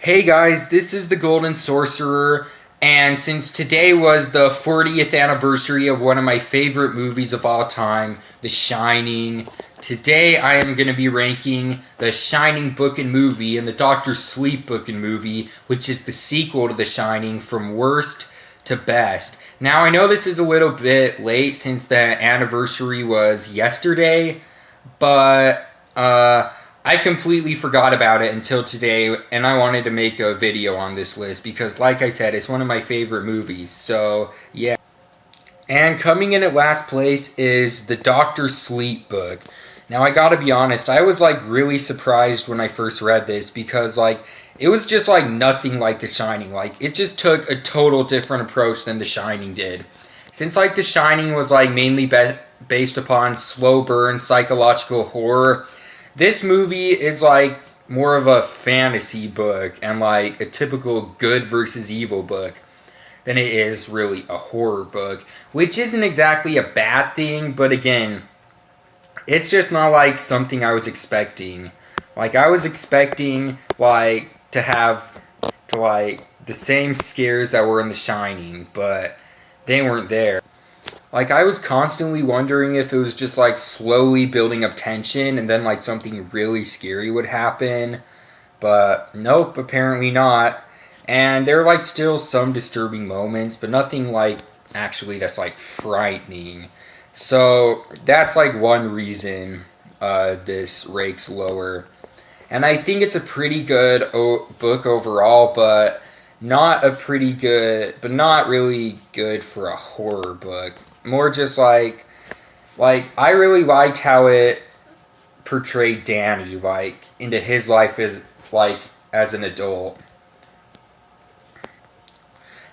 Hey guys, this is the Golden Sorcerer, and since today was the 40th anniversary of one of my favorite movies of all time, The Shining, today I am going to be ranking The Shining book and movie and the Doctor Sleep book and movie, which is the sequel to The Shining, from worst to best. Now, I know this is a little bit late since the anniversary was yesterday, but I completely forgot about it until today, and I wanted to make a video on this list because, like I said, it's one of my favorite movies. So, yeah. And coming in at last place is the Doctor Sleep book. Now, I gotta be honest, I was really surprised when I first read this because it was just nothing like The Shining. It just took a total different approach than The Shining did. Since The Shining was mainly based upon slow burn psychological horror, this movie is more of a fantasy book and a typical good versus evil book than it is really a horror book, which isn't exactly a bad thing, but again, it's just not something I was expecting. I was expecting to have the same scares that were in The Shining, but they weren't there. I was constantly wondering if it was just slowly building up tension and then something really scary would happen, but nope, apparently not. And there are still some disturbing moments, but nothing actually that's frightening. So that's one reason this ranks lower. And I think it's a pretty good book overall, but not really good for a horror book. More just I really liked how it portrayed Danny into his life as an adult.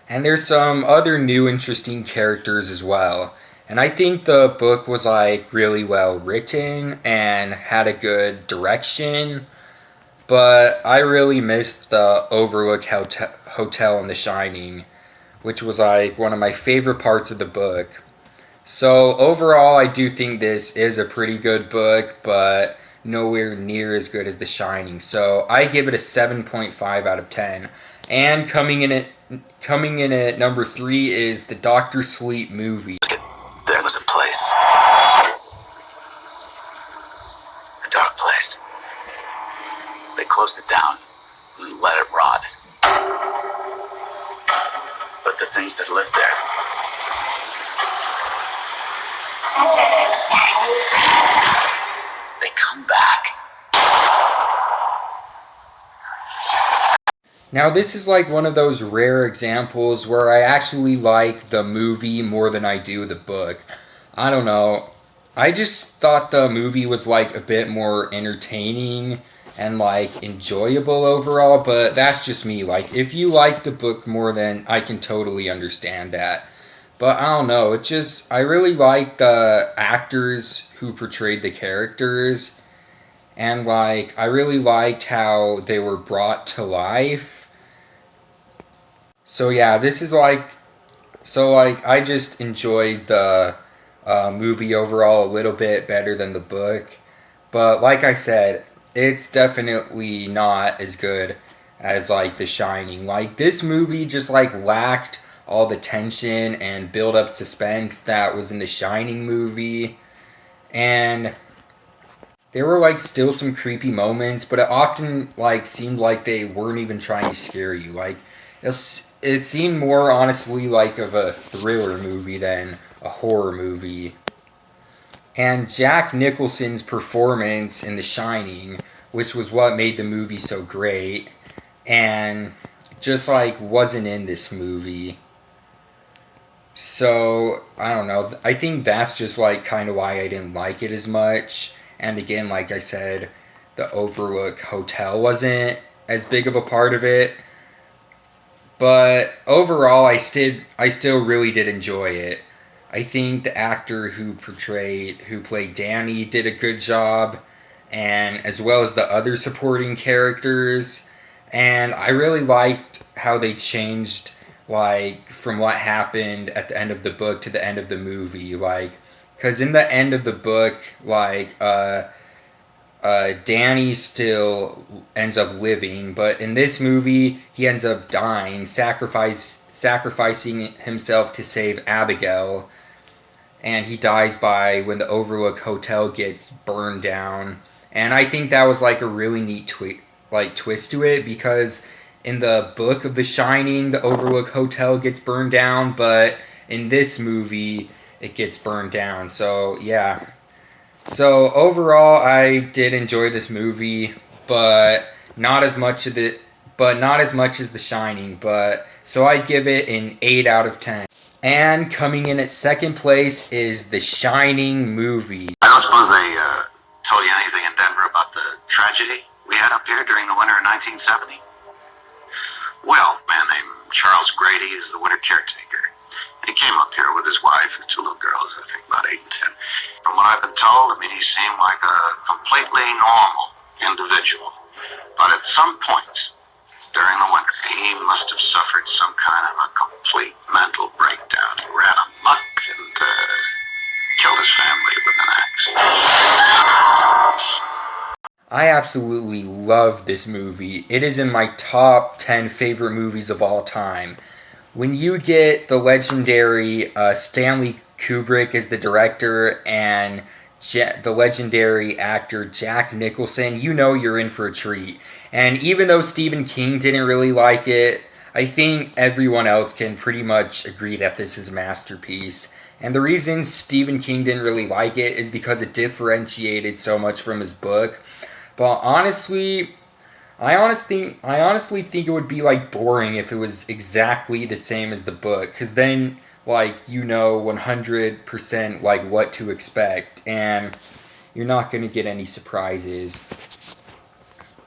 And there's some other new interesting characters as well. And I think the book was really well written and had a good direction. But I really missed the Overlook Hotel in The Shining, which was one of my favorite parts of the book. So overall, I do think this is a pretty good book, but nowhere near as good as The Shining. So I give it a 7.5 out of 10. And coming in at number 3 is the Doctor Sleep movie. There was a place. A dark place. They closed it down and let it rot. But the things that lived there, they come back. Now, this is one of those rare examples where I actually like the movie more than I do the book. I don't know. I just thought the movie was a bit more entertaining and enjoyable overall, but that's just me. If you like the book more, then I can totally understand that. But I don't know, I really liked the actors who portrayed the characters, and I really liked how they were brought to life. So yeah, this is I just enjoyed the movie overall a little bit better than the book. But like I said, it's definitely not as good as The Shining. This movie just lacked all the tension and build up suspense that was in the Shining movie. And there were still some creepy moments, but it often seemed they weren't even trying to scare you. It seemed more honestly of a thriller movie than a horror movie. And Jack Nicholson's performance in The Shining, which was what made the movie so great, and just wasn't in this movie. So, I don't know. I think that's just kind of why I didn't like it as much. And again, like I said, the Overlook Hotel wasn't as big of a part of it. But overall, I still really did enjoy it. I think the actor who played Danny did a good job, and as well as the other supporting characters. And I really liked how they changed from what happened at the end of the book to the end of the movie, because in the end of the book, Danny still ends up living, but in this movie, he ends up dying, sacrificing himself to save Abigail, and he dies by when the Overlook Hotel gets burned down. And I think that was like a really neat twist to it, because in the book of The Shining, the Overlook Hotel gets burned down, but in this movie, it gets burned down. So yeah. So overall, I did enjoy this movie, but not as much of the, but not as much as The Shining. But so I'd give it an 8 out of 10. And coming in at second place is The Shining movie. I don't suppose they told you anything in Denver about the tragedy we had up here during the winter of 1970? Well, a man named Charles Grady is the winter caretaker. And he came up here with his wife and 2 little girls, I think about 8 and 10. From what I've been told, I mean, he seemed like a completely normal individual. But at some point during the winter, he must have suffered some kind of a complete mental breakdown. He ran amok and killed his family with an axe. I absolutely love this movie. It is in my top 10 favorite movies of all time. When you get the legendary Stanley Kubrick as the director and the legendary actor Jack Nicholson, you know you're in for a treat. And even though Stephen King didn't really like it, I think everyone else can pretty much agree that this is a masterpiece. And the reason Stephen King didn't really like it is because it differentiated so much from his book. But honestly, I honestly think it would be like boring if it was exactly the same as the book, because then like you know 100% like what to expect, and you're not gonna get any surprises.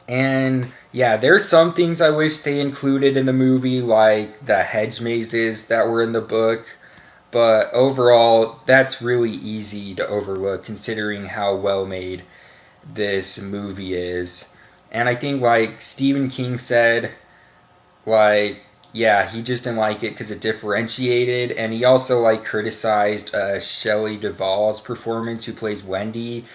And yeah, there's some things I wish they included in the movie, like the hedge mazes that were in the book. But overall, that's really easy to overlook considering how well made this movie is. And I think like Stephen King said, like, yeah, he just didn't like it because it differentiated, and he also like criticized Shelley Duvall's performance, who plays Wendy,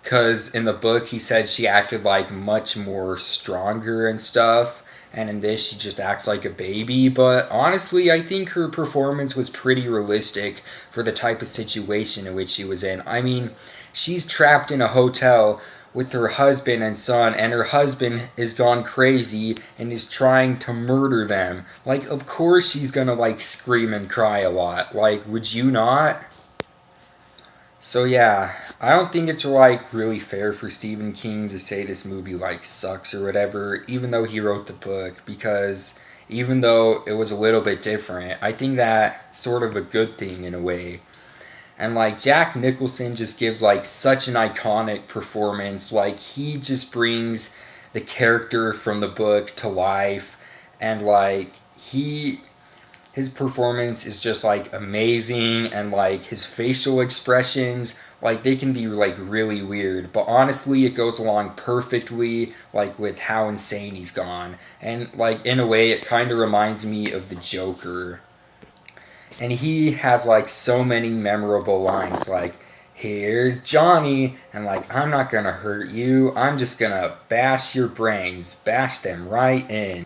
because in the book he said she acted like much more stronger and stuff, and in this she just acts like a baby. But honestly, I think her performance was pretty realistic for the type of situation in which she was in. I mean, she's trapped in a hotel with her husband and son, and her husband is gone crazy and is trying to murder them. Like, of course she's gonna like scream and cry a lot. Like, would you not? So yeah, I don't think it's like really fair for Stephen King to say this movie like sucks or whatever, even though he wrote the book, because even though it was a little bit different, I think that's sort of a good thing in a way. And like Jack Nicholson just gives like such an iconic performance. Like he just brings the character from the book to life, and like his performance is just like amazing, and like his facial expressions, like they can be like really weird, but honestly it goes along perfectly like with how insane he's gone. And like in a way it kind of reminds me of the Joker. And he has like so many memorable lines, like, "Here's Johnny," and like, "I'm not gonna hurt you, I'm just gonna bash your brains, bash them right in."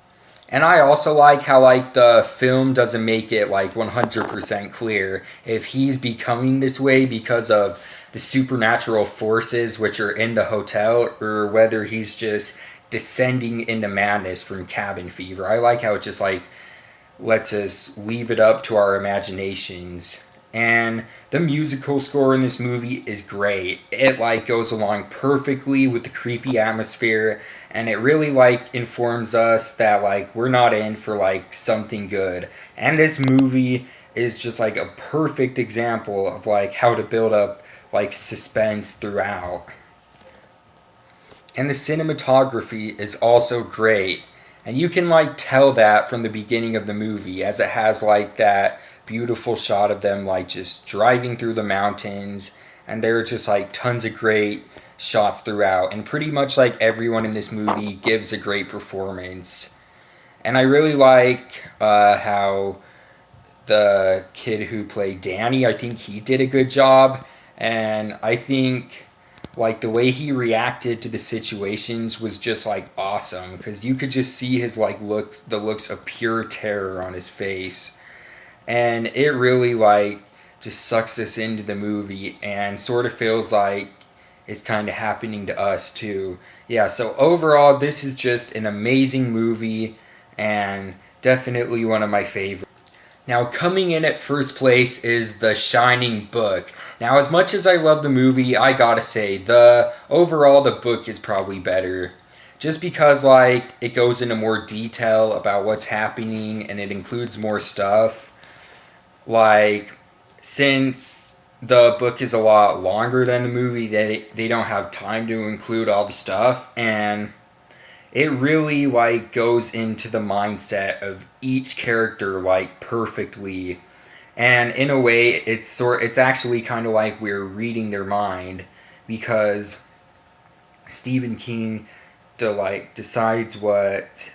And I also like how like the film doesn't make it like 100% clear if he's becoming this way because of the supernatural forces which are in the hotel, or whether he's just descending into madness from cabin fever. I like how it just like lets us leave it up to our imaginations. And the musical score in this movie is great. It like goes along perfectly with the creepy atmosphere, and it really like informs us that like we're not in for like something good. And this movie is just like a perfect example of like how to build up like suspense throughout. And the cinematography is also great. And you can like tell that from the beginning of the movie, as it has like that beautiful shot of them like just driving through the mountains, and there are just like tons of great shots throughout, and pretty much like everyone in this movie gives a great performance. And I really like how the kid who played Danny, I think he did a good job. And I think like the way he reacted to the situations was just like awesome, because you could just see his like the looks of pure terror on his face, and it really like just sucks us into the movie and sort of feels like it's kind of happening to us too. Yeah, so overall this is just an amazing movie and definitely one of my favorites. Now, coming in at first place is The Shining book. Now, as much as I love the movie, I gotta say, the book is probably better. Just because, like, it goes into more detail about what's happening and it includes more stuff. Like, since the book is a lot longer than the movie, they don't have time to include all the stuff, and it really like goes into the mindset of each character like perfectly, and in a way it's actually kind of like we're reading their mind, because Stephen King decides what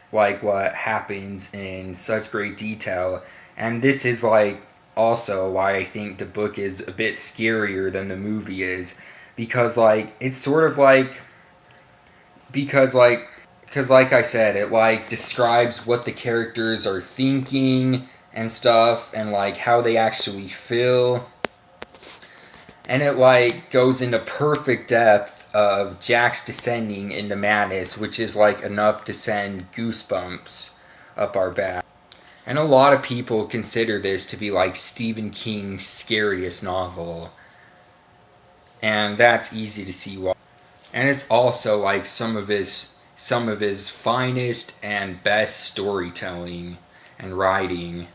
happens in such great detail, and this is like also why I think the book is a bit scarier than the movie is, because like it's sort of like because like I said, it like describes what the characters are thinking and stuff, and like how they actually feel, and it like goes into perfect depth of Jack's descending into madness, which is like enough to send goosebumps up our back. And a lot of people consider this to be like Stephen King's scariest novel, and that's easy to see why. And it's also like some of his finest and best storytelling and writing,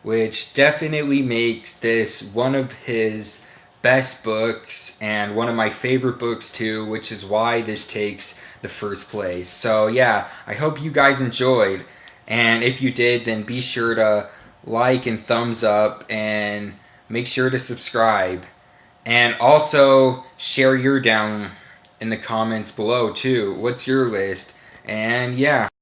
which definitely makes this one of his best books and one of my favorite books too, which is why this takes the first place. So yeah, I hope you guys enjoyed, and if you did, then be sure to like and thumbs up, and make sure to subscribe, and also share your down in the comments below too. What's your list? And yeah.